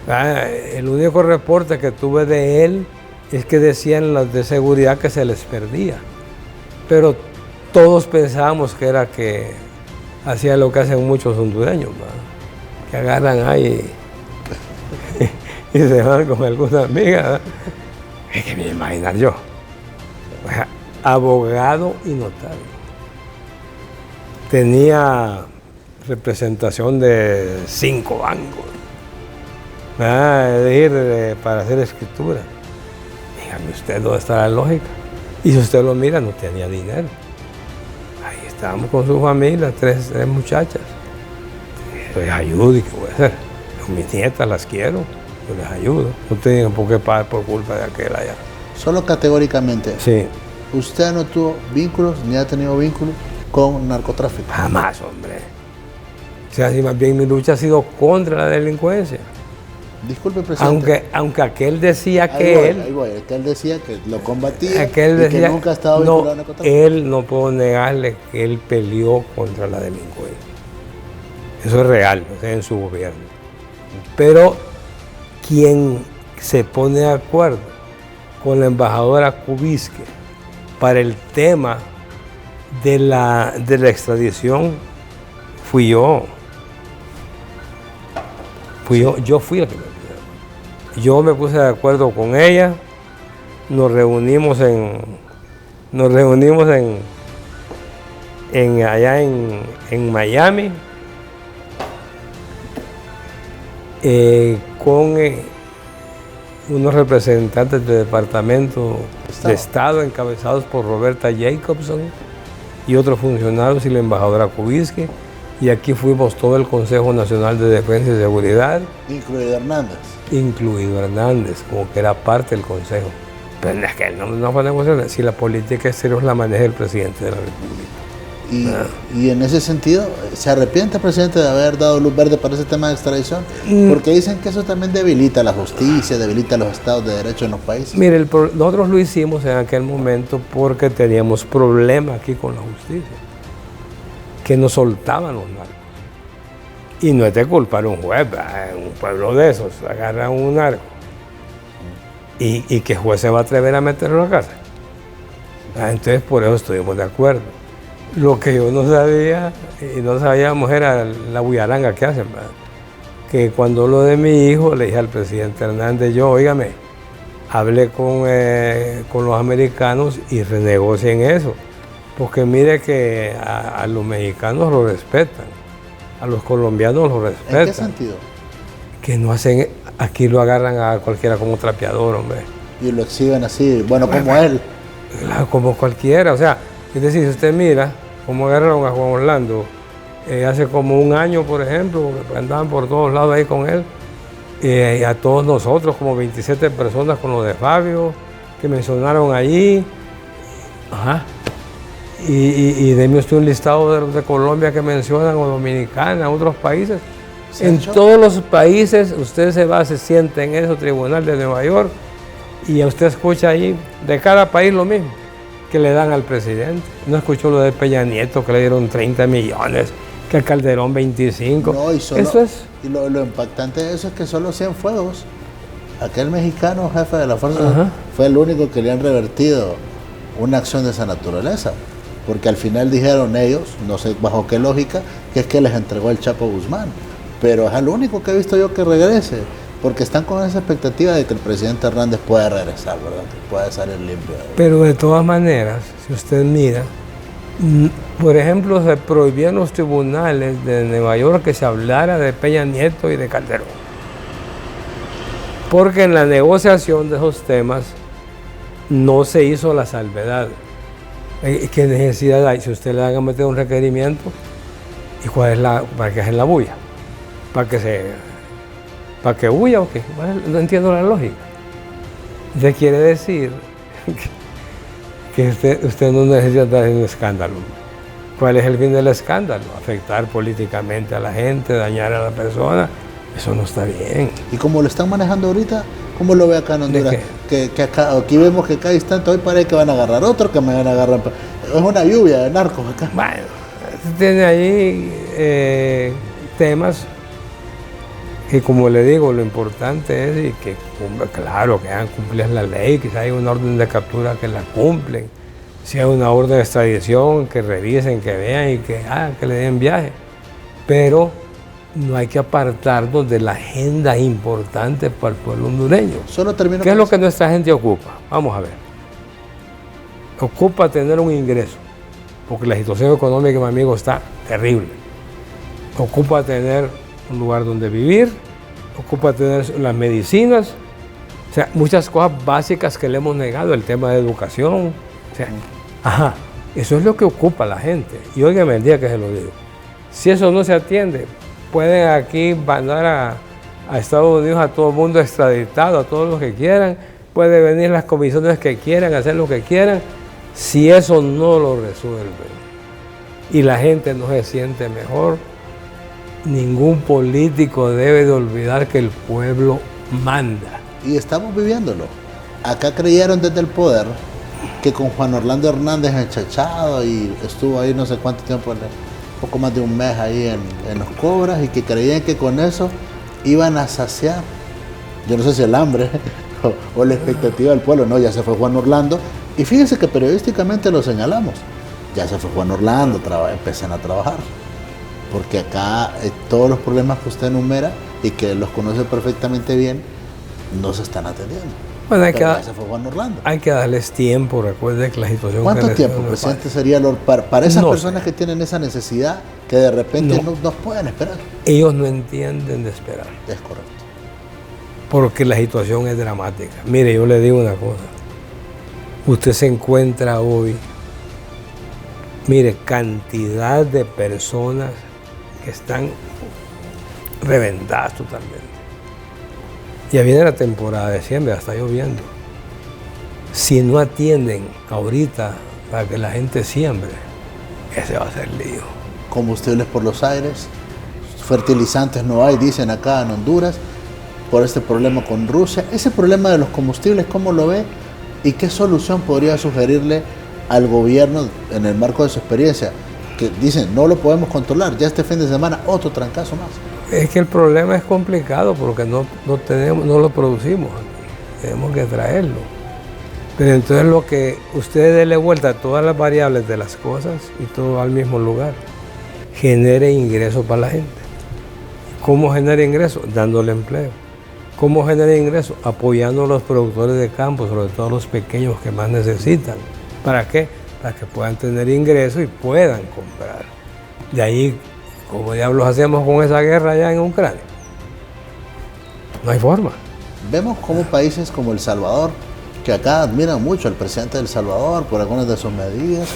El único reporte que tuve de él es que decían los de seguridad que se les perdía. Pero todos pensábamos que era que hacía lo que hacen muchos hondureños, que agarran ahí y se van con alguna amiga. Es que me imaginar yo. Abogado y notario. Tenía representación de 5 bancos. De ir para hacer escritura. Dígame usted dónde está la lógica. Y si usted lo mira, no tenía dinero. Ahí estábamos con su familia, 3 muchachas. Yo les ayudo, ¿y qué voy a hacer? Mis nietas las quiero, yo les ayudo. No tienen por qué pagar por culpa de aquel allá. Solo categóricamente. Sí. ¿Usted no tuvo vínculos, ni ha tenido vínculos con narcotráfico? Jamás, hombre. O sea, si más bien mi lucha ha sido contra la delincuencia. Disculpe, presidente. Aunque aquel decía que aquel decía que lo combatía aquel y decía, que nunca ha estado vinculado a narcotráfico. Él no puedo negarle que él peleó contra la delincuencia. Eso es real, o sea, en su gobierno. Pero quien se pone de acuerdo con la embajadora Kubisky para el tema de la extradición fui yo. Yo fui el que me pidieron. Yo me puse de acuerdo con ella, nos reunimos allá en Miami unos representantes de departamento de Estado encabezados por Roberta Jacobson y otros funcionarios y la embajadora Kubitsky. Y aquí fuimos todo el Consejo Nacional de Defensa y Seguridad. Incluido Hernández. Incluido Hernández, como que era parte del Consejo. Pero es que no fue negociación. Si la política exterior la maneja el presidente de la República. Y en ese sentido, ¿se arrepiente el presidente de haber dado luz verde para ese tema de extradición? Porque dicen que eso también debilita la justicia, debilita los estados de derecho en los países. Mire, nosotros lo hicimos en aquel momento porque teníamos problemas aquí con la justicia, que nos soltaban los narcos. Y no es de culpar a un juez, en un pueblo de esos, agarran un narco. ¿Y qué juez se va a atrever a meterlo a la cárcel? Entonces por eso estuvimos de acuerdo. Lo que yo no sabía, y no sabíamos, era la bullaranga que hacen, ¿verdad? Que cuando lo de mi hijo, le dije al presidente Hernández, óigame, hablé con los americanos y renegocien eso. Porque mire que a los mexicanos lo respetan, a los colombianos lo respetan. ¿En qué sentido? Que no hacen, aquí lo agarran a cualquiera como trapeador, hombre. Y lo exhiben así, bueno, como él. Como cualquiera, o sea, es decir, si usted mira cómo agarraron a Juan Orlando hace como un año, por ejemplo, que andaban por todos lados ahí con él, y a todos nosotros, como 27 personas con lo de Fabio, que mencionaron allí. Ajá. Y deme usted un listado de Colombia que mencionan, o Dominicana, otros países. En todos los países usted se sienta en ese tribunal de Nueva York y usted escucha ahí de cada país lo mismo que le dan al presidente. No escuchó lo de Peña Nieto, que le dieron 30 millones, que a Calderón 25. No, eso es. Y lo impactante de eso es que solo Cienfuegos, aquel mexicano jefe de la fuerza, fue el único que le han revertido una acción de esa naturaleza. Porque al final dijeron ellos, no sé bajo qué lógica, que es que les entregó el Chapo Guzmán. Pero es el único que he visto yo que regrese, porque están con esa expectativa de que el presidente Hernández pueda regresar, ¿verdad? Que pueda salir limpio. Pero de todas maneras, si usted mira, por ejemplo, se prohibió en los tribunales de Nueva York que se hablara de Peña Nieto y de Calderón. Porque en la negociación de esos temas no se hizo la salvedad. ¿Qué necesidad hay? Si usted le haga meter un requerimiento, ¿y cuál es para que hacen la bulla? ¿Para que huya o qué? Bueno, no entiendo la lógica. Usted quiere decir que usted no necesita estar en un escándalo. ¿Cuál es el fin del escándalo? Afectar políticamente a la gente, dañar a la persona. Eso no está bien. ¿Y cómo lo están manejando ahorita? ¿Cómo lo ve acá en Honduras? Que aquí vemos que cada instante hoy parece que van a agarrar otro, que me van a agarrar. Es una lluvia de narcos acá. Bueno, tiene ahí temas que, como le digo, lo importante es que claro, que hagan cumplir la ley, que si hay una orden de captura que la cumplen, si hay una orden de extradición, que revisen, que vean y que le den viaje. Pero no hay que apartarnos de la agenda importante para el pueblo hondureño. ¿Qué es lo que nuestra gente ocupa? Vamos a ver. Ocupa tener un ingreso, porque la situación económica, mi amigo, está terrible. Ocupa tener un lugar donde vivir, ocupa tener las medicinas, o sea, muchas cosas básicas que le hemos negado, el tema de educación. O sea, eso es lo que ocupa a la gente. Y óigame el día que se lo digo. Si eso no se atiende, pueden aquí mandar a Estados Unidos a todo el mundo extraditado, a todos los que quieran, pueden venir las comisiones que quieran, hacer lo que quieran. Si eso no lo resuelve y la gente no se siente mejor, ningún político debe de olvidar que el pueblo manda. Y estamos viviéndolo. Acá creyeron desde el poder que con Juan Orlando Hernández enchachado y estuvo ahí no sé cuánto tiempo, poco más de un mes ahí en los Cobras, y que creían que con eso iban a saciar, yo no sé si el hambre o la expectativa del pueblo. No, ya se fue Juan Orlando, y fíjense que periodísticamente lo señalamos, ya se fue Juan Orlando, empiezan a trabajar, porque acá todos los problemas que usted enumera y que los conoce perfectamente bien, no se están atendiendo. Bueno, ya se fue Juan Orlando. Hay que darles tiempo, recuerde que la situación... ¿Cuánto tiempo, presidente, sería para esas personas que tienen esa necesidad, que de repente no pueden esperar? Ellos no entienden de esperar. Es correcto. porque la situación es dramática. Mire, yo le digo una cosa. Usted se encuentra hoy, mire, cantidad de personas que están reventadas totalmente. Ya viene la temporada de diciembre, ya está lloviendo. Si no atienden ahorita para que la gente siembre, ese va a ser lío. Combustibles por los aires, fertilizantes no hay, dicen acá en Honduras, por este problema con Rusia. Ese problema de los combustibles, ¿cómo lo ve? ¿Y qué solución podría sugerirle al gobierno en el marco de su experiencia? Que dicen, no lo podemos controlar, ya este fin de semana otro trancazo más. Es que el problema es complicado porque no lo producimos, tenemos que traerlo. Pero entonces lo que usted déle vuelta a todas las variables de las cosas y todo al mismo lugar, genere ingresos para la gente. ¿Cómo genera ingresos? Dándole empleo. ¿Cómo genera ingresos? Apoyando a los productores de campo, sobre todo los pequeños que más necesitan. ¿Para qué? Para que puedan tener ingresos y puedan comprar. De ahí, ¿cómo diablos hacemos con esa guerra allá en Ucrania? No hay forma. Vemos como países como El Salvador, que acá admiran mucho al presidente de El Salvador por algunas de sus medidas,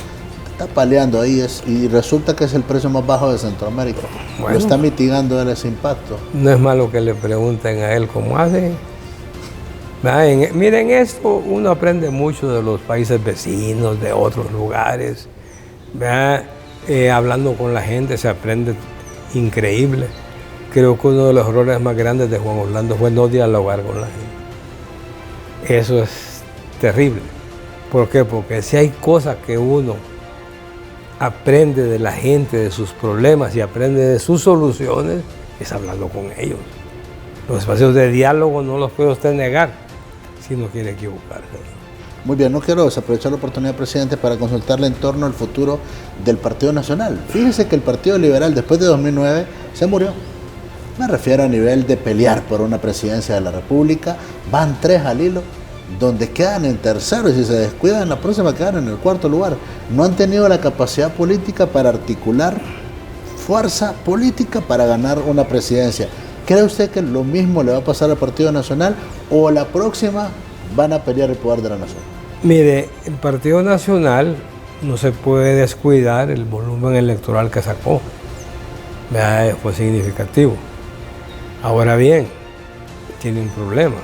está peleando ahí y resulta que es el precio más bajo de Centroamérica. Bueno, lo está mitigando él ese impacto. No es malo que le pregunten a él cómo hace. Miren, esto uno aprende mucho de los países vecinos, de otros lugares. Hablando con la gente se aprende increíble. Creo que uno de los errores más grandes de Juan Orlando fue no dialogar con la gente. Eso es terrible. ¿Por qué? Porque si hay cosas que uno aprende de la gente, de sus problemas y aprende de sus soluciones, es hablando con ellos. Los espacios de diálogo no los puede usted negar si no quiere equivocarse. Muy bien, no quiero desaprovechar la oportunidad, presidente, para consultarle en torno al futuro del Partido Nacional. Fíjese que el Partido Liberal después de 2009 se murió. Me refiero a nivel de pelear por una presidencia de la República. Van 3 al hilo, donde quedan en tercero y si se descuidan en la próxima quedan en el 4.º lugar. No han tenido la capacidad política para articular fuerza política para ganar una presidencia. ¿Cree usted que lo mismo le va a pasar al Partido Nacional o la próxima van a pelear el poder de la nación? Mire, el Partido Nacional no se puede descuidar el volumen electoral que sacó. Fue significativo. Ahora bien, tiene un problema.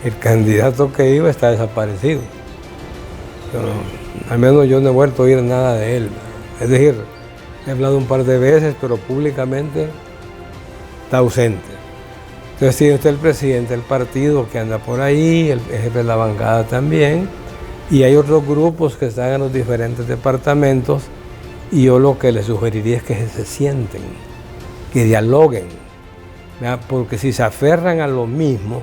El candidato que iba está desaparecido. Al menos yo no he vuelto a oír nada de él. Es decir, he hablado un par de veces, pero públicamente está ausente. Entonces tiene usted el presidente del partido que anda por ahí, el jefe de la bancada también, y hay otros grupos que están en los diferentes departamentos, y yo lo que les sugeriría es que se sienten, que dialoguen, ¿verdad? Porque si se aferran a lo mismo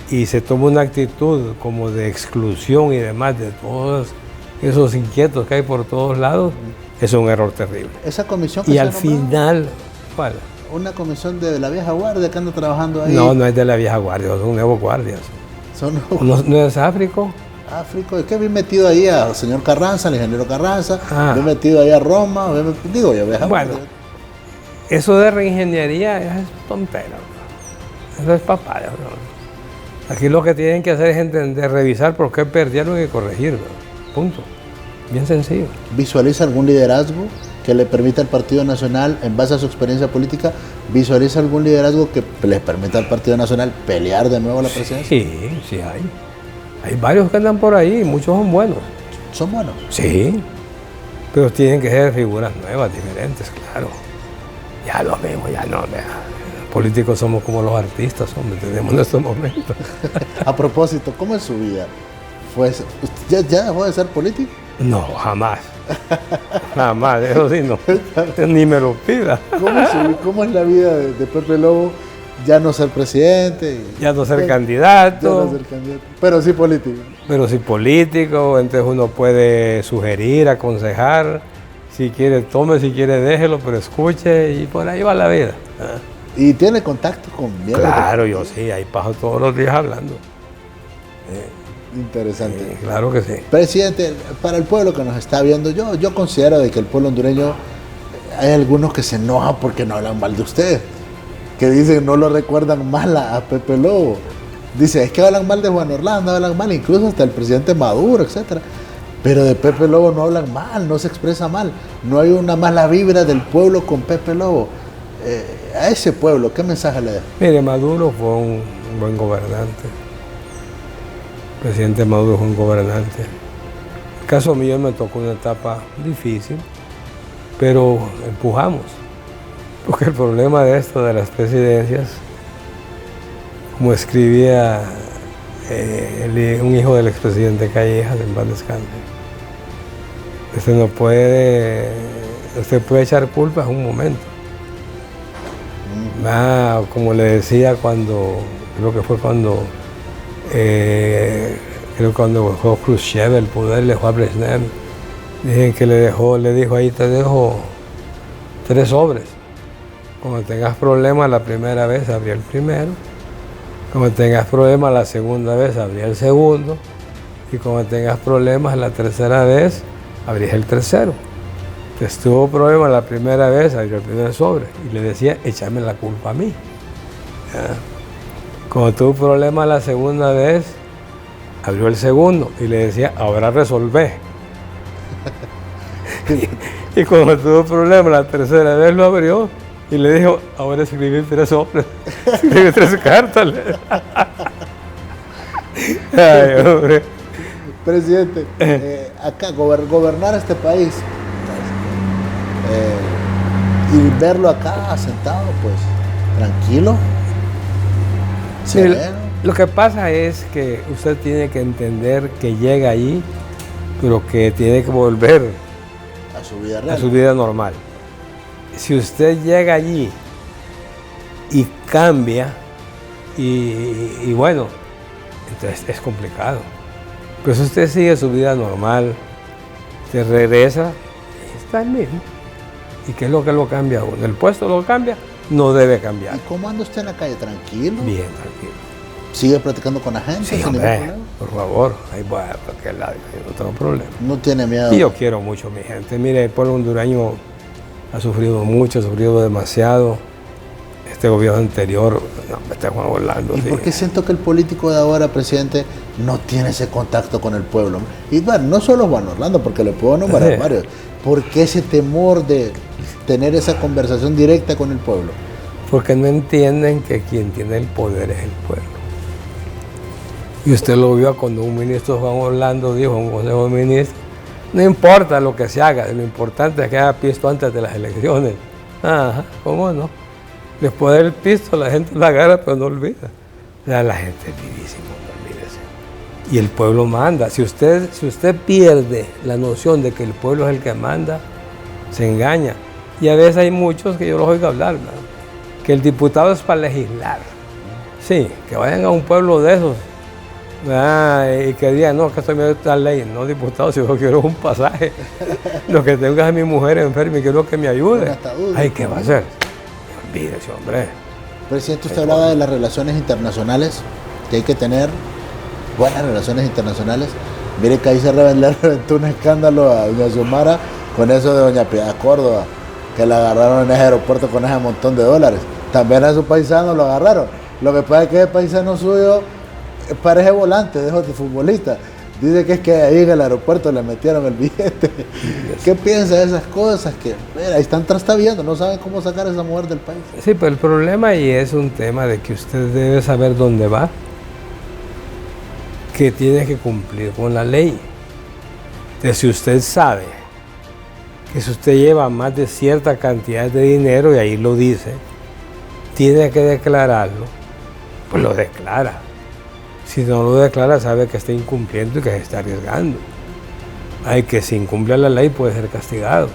y se toma una actitud como de exclusión y demás de todos esos inquietos que hay por todos lados, es un error terrible. Esa comisión que y al final, ¿cuál? Una comisión de la vieja guardia que anda trabajando ahí. No, no es de la vieja guardia, son nuevos guardias. ¿No es Áfrico? Áfrico, es que vi metido ahí al señor Carranza, al ingeniero Carranza, vi metido ahí a Roma, digo yo, vieja guardia. Bueno, eso de reingeniería es tontera, eso es papaya. Aquí lo que tienen que hacer es entender, revisar por qué perdieron y corregirlo. Punto. Bien sencillo. ¿Visualiza algún liderazgo que le permita al Partido Nacional, en base a su experiencia política, visualiza algún liderazgo que les permita al Partido Nacional pelear de nuevo la presidencia? Sí hay. Hay varios que andan por ahí y muchos son buenos. ¿Son buenos? Sí, pero tienen que ser figuras nuevas, diferentes, claro. Ya lo vemos, ya no, vea. Los políticos somos como los artistas, hombre, tenemos nuestros momentos. A propósito, ¿cómo es su vida? ¿Ya dejó de ser político? No, jamás. Jamás, eso sí, no. Ni me lo pida. ¿Cómo es la vida de Pepe Lobo? Ya no ser presidente. Ya no ser candidato. Ya no ser candidato. Pero sí político. Pero sí político, entonces uno puede sugerir, aconsejar. Si quiere, tome, si quiere, déjelo, pero escuche y por ahí va la vida. ¿Y tiene contacto con miembros? Claro, yo sí, ahí paso todos los días hablando. Interesante. Claro que sí. Presidente, para el pueblo que nos está viendo, yo considero de que el pueblo hondureño, hay algunos que se enojan porque no hablan mal de usted. que dicen no lo recuerdan mal a Pepe Lobo. Dice, es que hablan mal de Juan Orlando, hablan mal incluso hasta el presidente Maduro, etcétera. Pero de Pepe Lobo no hablan mal, no se expresa mal. No hay una mala vibra del pueblo con Pepe Lobo. A ese pueblo, ¿qué mensaje le da? Mire, Maduro fue un buen gobernante. El presidente Maduro fue un gobernante. En el caso mío me tocó una etapa difícil, pero empujamos. Porque el problema de esto de las presidencias, como escribía un hijo del expresidente Callejas, en paz descanse, usted puede echar culpas un momento. Como le decía creo que cuando dejó Khrushchev el poder, le dejó a Brezhnev, dicen que le dijo ahí, te dejo 3 sobres. Cuando tengas problemas la primera vez, abrí el primero. Cuando tengas problemas la segunda vez, abrí el segundo. Y cuando tengas problemas la tercera vez, abrí el tercero. Entonces tuvo problemas la primera vez, abrió el primer sobre. Y le decía, échame la culpa a mí. ¿Ya? Cuando tuvo problemas la segunda vez, abrió el segundo. Y le decía, ahora resolvé. Y cuando tuvo problemas la tercera vez, lo abrió. Y le dijo, ahora escribí 3 sobres. Escribí 3 cartas. Ay, hombre. Presidente, acá gobernar este país y verlo acá sentado, pues, tranquilo. Sí, lo que pasa es que usted tiene que entender que llega ahí, pero que tiene que volver a su vida real, a su vida normal. Si usted llega allí y cambia, y bueno, entonces es complicado. Pero si usted sigue su vida normal, se regresa, está el mismo. ¿Y qué es lo que lo cambia a uno? ¿El puesto lo cambia? No debe cambiar. ¿Y cómo anda usted en la calle? ¿Tranquilo? Bien, tranquilo. ¿Sigue platicando con la gente? Sí, hombre, por favor, ahí voy a cualquier lado, no tengo problema. ¿No tiene miedo? Y yo quiero mucho a mi gente. Mire, el pueblo hondureño ha sufrido mucho, ha sufrido demasiado. Este gobierno anterior, no, me está Juan Orlando. ¿Y por qué siento que el político de ahora, presidente, no tiene ese contacto con el pueblo? Y bueno, no solo Juan Orlando, porque le puedo nombrar varios. ¿Por qué ese temor de tener esa conversación directa con el pueblo? Porque no entienden que quien tiene el poder es el pueblo. Y usted lo vio cuando un ministro, Juan Orlando, dijo en un consejo de ministros, no importa lo que se haga, lo importante es que haya pisto antes de las elecciones. Ajá, ¿cómo no? Después del pisto la gente la agarra, pero no olvida. O sea, la gente es vivísima, olvídese. Y el pueblo manda. Si usted pierde la noción de que el pueblo es el que manda, se engaña. Y a veces hay muchos que yo los oigo hablar, ¿verdad? Que el diputado es para legislar. Sí, que vayan a un pueblo de esos, ¿verdad? Y que digan, no, que estoy viendo esta ley. No, diputado, si yo quiero un pasaje, lo que tengo es a mi mujer enferma y quiero que me ayude. Ay, ¿qué va a hacer? Olvídese, hombre. Presidente, usted hablaba de las relaciones internacionales, que hay que tener buenas relaciones internacionales. Mire que ahí se reventó un escándalo a doña Xiomara con eso de doña Piedad Córdoba, que la agarraron en ese aeropuerto con ese montón de dólares. También a su paisano lo agarraron. Lo que pasa es que el paisano suyo parece volante, de futbolista. Dice que es que ahí en el aeropuerto le metieron el billete. ¿Qué piensa de esas cosas? Que mira, ahí están trastabilando, no saben cómo sacar a esa mujer del país. Sí, pero el problema ahí es un tema de que usted debe saber dónde va, que tiene que cumplir con la ley. Entonces, si usted sabe que si usted lleva más de cierta cantidad de dinero, y ahí lo dice, tiene que declararlo, pues lo declara. Si no lo declara, sabe que está incumpliendo y que se está arriesgando. Ay, que si incumple la ley puede ser castigado.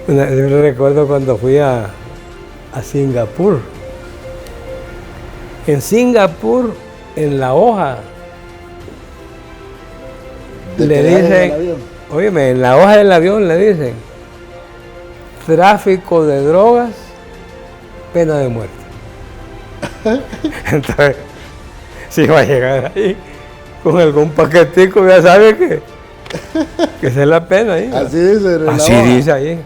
Yo recuerdo cuando fui a Singapur. En Singapur, en la hoja, le dicen, óyeme, en la hoja del avión le dicen, tráfico de drogas, pena de muerte. Entonces, si va a llegar ahí con algún paquetico, ya sabe que esa es la pena ahí. Así dice. Así dice ahí.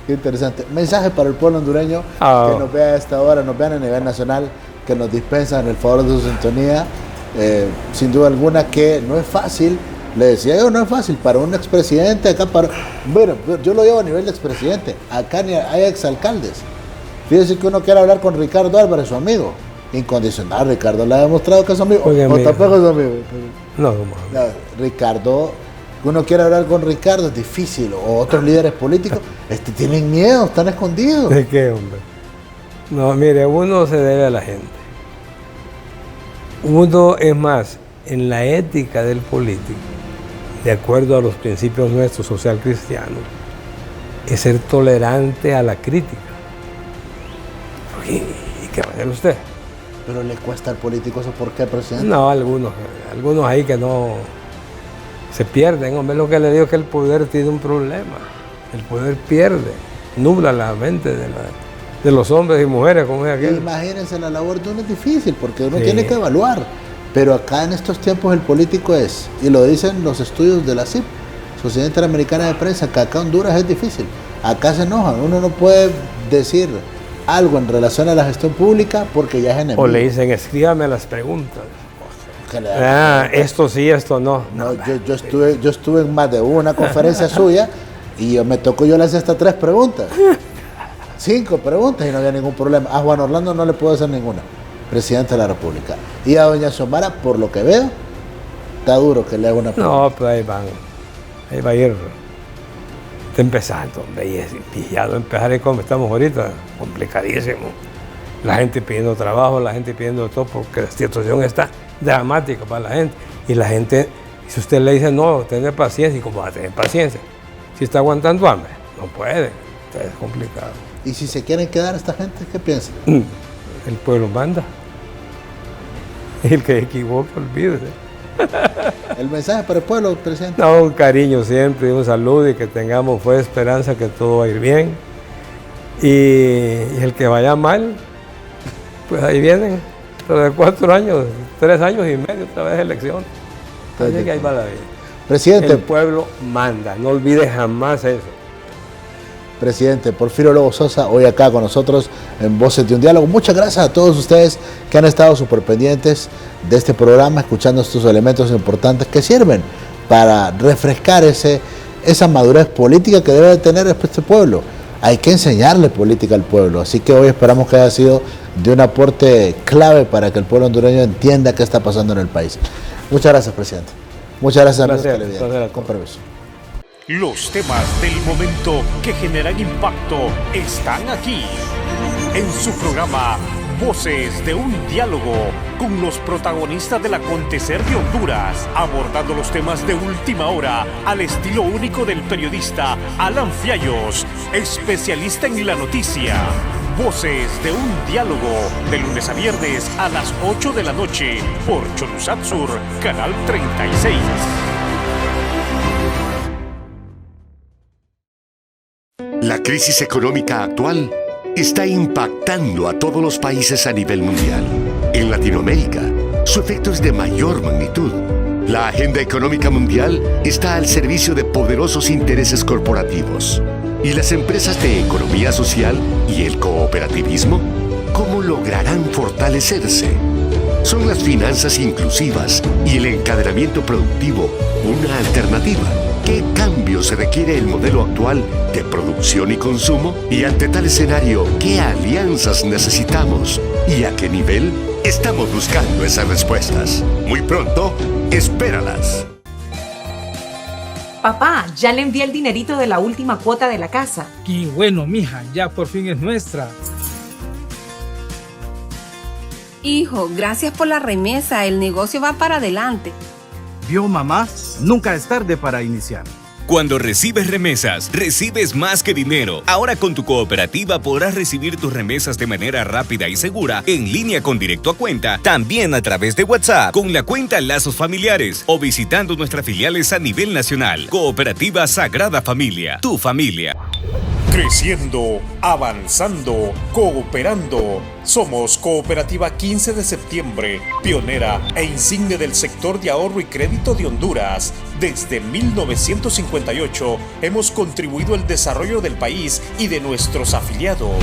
Qué interesante. Mensaje para el pueblo hondureño que nos vea a esta hora, nos vean a nivel nacional, que nos dispensan el favor de su sintonía. Sin duda alguna que no es fácil, le decía yo, no es fácil para un expresidente acá, bueno, yo lo llevo a nivel de expresidente, acá hay exalcaldes. Fíjese que uno quiere hablar con Ricardo Álvarez, su amigo, incondicional. Ricardo le ha demostrado que es su amigo, o tampoco es su amigo. No, Ricardo, uno quiere hablar con Ricardo, es difícil, o otros líderes políticos, tienen miedo, están escondidos. ¿De qué, hombre? No, mire, uno se debe a la gente. Uno, es más, en la ética del político, de acuerdo a los principios nuestros social cristianos, es ser tolerante a la crítica. ¿Y qué va a hacer usted? Pero le cuesta al político eso, ¿por qué, presidente? No, algunos ahí que no se pierden. Hombre, lo que le digo es que el poder tiene un problema. El poder pierde, nubla la mente de los hombres y mujeres, como es aquel. Imagínense, la labor de uno es difícil porque uno tiene que evaluar. Pero acá en estos tiempos el político es, y lo dicen los estudios de la CIP, Sociedad Interamericana de Prensa, que acá en Honduras es difícil. Acá se enojan, uno no puede decir algo en relación a la gestión pública porque ya es enemigo. O le dicen, escríbame las preguntas. Esto sí, esto no. Yo estuve en más de una conferencia suya y me tocó, yo le hice hasta 3 preguntas. 5 preguntas y no había ningún problema. A Juan Orlando no le puedo hacer ninguna, presidente de la República. Y a doña Xiomara, por lo que veo, está duro que le haga una pregunta. No, pues ahí va a ir. Está empezando, hombre, y es pillado empezar como estamos ahorita, complicadísimo. La gente pidiendo trabajo, la gente pidiendo todo, porque la situación está dramática para la gente. Y la gente, si usted le dice, no, tenga paciencia, ¿y cómo va a tener paciencia? Si está aguantando hambre, no puede, es complicado. ¿Y si se quieren quedar esta gente, qué piensan? El pueblo manda. Y el que equivoca, olvídese. ¿El mensaje para el pueblo, presidente? No, un cariño siempre, un saludo y que tengamos fe, esperanza que todo va a ir bien. Y el que vaya mal, pues ahí vienen. Pero de 4 años, 3 años y medio, otra vez elección. Así que ahí va la vida. Presidente. El pueblo manda, no olvide jamás eso. Presidente Porfirio Lobo Sosa, hoy acá con nosotros en Voces de un Diálogo. Muchas gracias a todos ustedes que han estado súper pendientes de este programa, escuchando estos elementos importantes que sirven para refrescar esa madurez política que debe de tener este pueblo. Hay que enseñarle política al pueblo, así que hoy esperamos que haya sido de un aporte clave para que el pueblo hondureño entienda qué está pasando en el país. Muchas gracias, presidente. Muchas gracias, amigos televidentes. Con permiso. Los temas del momento que generan impacto están aquí, en su programa Voces de un Diálogo, con los protagonistas del acontecer de Honduras, abordando los temas de última hora al estilo único del periodista Alan Fiallos, especialista en la noticia. Voces de un Diálogo, de lunes a viernes a las 8 de la noche, por Cholusac Sur, Canal 36. La crisis económica actual está impactando a todos los países a nivel mundial. En Latinoamérica, su efecto es de mayor magnitud. La agenda económica mundial está al servicio de poderosos intereses corporativos. ¿Y las empresas de economía social y el cooperativismo? ¿Cómo lograrán fortalecerse? ¿Son las finanzas inclusivas y el encadenamiento productivo una alternativa? ¿Qué cambio se requiere el modelo actual de producción y consumo? Y ante tal escenario, ¿qué alianzas necesitamos? ¿Y a qué nivel? Estamos buscando esas respuestas. Muy pronto, espéralas. Papá, ya le envié el dinerito de la última cuota de la casa. Qué bueno, mija, ya por fin es nuestra. Hijo, gracias por la remesa, el negocio va para adelante. ¿Vio, mamá? Nunca es tarde para iniciar. Cuando recibes remesas, recibes más que dinero. Ahora con tu cooperativa podrás recibir tus remesas de manera rápida y segura, en línea con Directo a Cuenta, también a través de WhatsApp, con la cuenta Lazos Familiares o visitando nuestras filiales a nivel nacional. Cooperativa Sagrada Familia, tu familia. Creciendo, avanzando, cooperando. Somos Cooperativa 15 de Septiembre, pionera e insigne del sector de ahorro y crédito de Honduras. Desde 1958 hemos contribuido al desarrollo del país y de nuestros afiliados.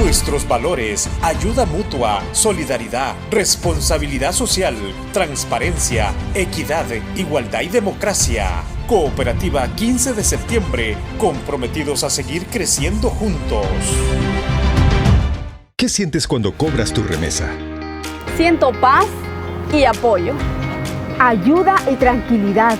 Nuestros valores: ayuda mutua, solidaridad, responsabilidad social, transparencia, equidad, igualdad y democracia. Cooperativa 15 de Septiembre, comprometidos a seguir creciendo juntos. ¿Qué sientes cuando cobras tu remesa? Siento paz y apoyo. Ayuda y tranquilidad.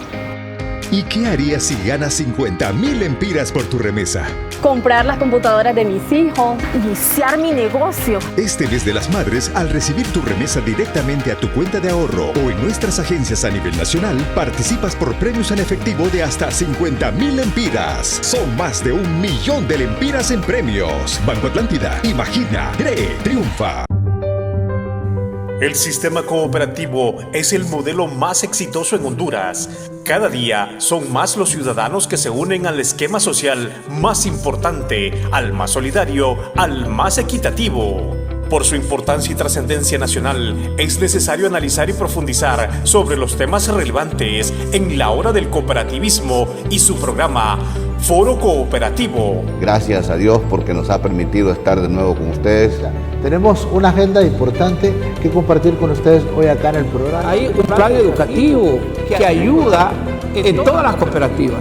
¿Y qué harías si ganas 50,000 lempiras por tu remesa? Comprar las computadoras de mis hijos. Iniciar mi negocio. Este mes de las madres, al recibir tu remesa directamente a tu cuenta de ahorro o en nuestras agencias a nivel nacional, participas por premios en efectivo de hasta 50,000 lempiras. Son más de 1,000,000 de lempiras en premios. Banco Atlántida. Imagina, cree, triunfa. El sistema cooperativo es el modelo más exitoso en Honduras. Cada día son más los ciudadanos que se unen al esquema social más importante, al más solidario, al más equitativo. Por su importancia y trascendencia nacional, es necesario analizar y profundizar sobre los temas relevantes en la hora del cooperativismo y su programa Foro Cooperativo. Gracias a Dios porque nos ha permitido estar de nuevo con ustedes. Tenemos una agenda importante que compartir con ustedes hoy acá en el programa. Hay un plan educativo que ayuda en todas las cooperativas.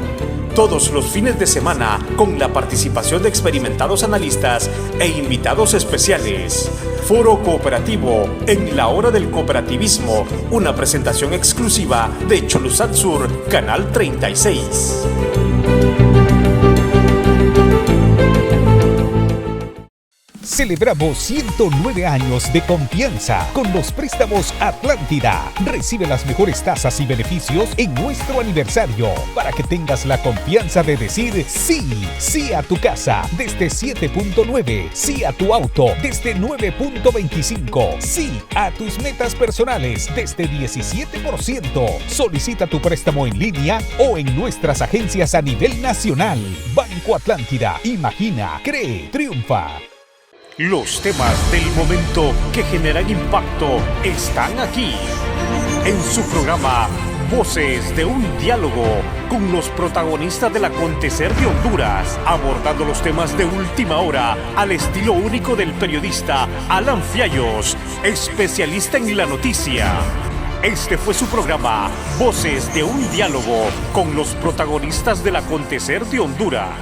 Todos los fines de semana, con la participación de experimentados analistas e invitados especiales. Foro Cooperativo, en la hora del cooperativismo, una presentación exclusiva de Cholusat Sur, Canal 36. Celebramos 109 años de confianza con los préstamos Atlántida. Recibe las mejores tasas y beneficios en nuestro aniversario para que tengas la confianza de decir sí, sí a tu casa desde 7.9, sí a tu auto desde 9.25, sí a tus metas personales desde 17%. Solicita tu préstamo en línea o en nuestras agencias a nivel nacional. Banco Atlántida. Imagina, cree, triunfa. Los temas del momento que generan impacto están aquí, en su programa Voces de un Diálogo, con los protagonistas del acontecer de Honduras, abordando los temas de última hora al estilo único del periodista Alan Fiallos, especialista en la noticia. Este fue su programa Voces de un Diálogo, con los protagonistas del acontecer de Honduras.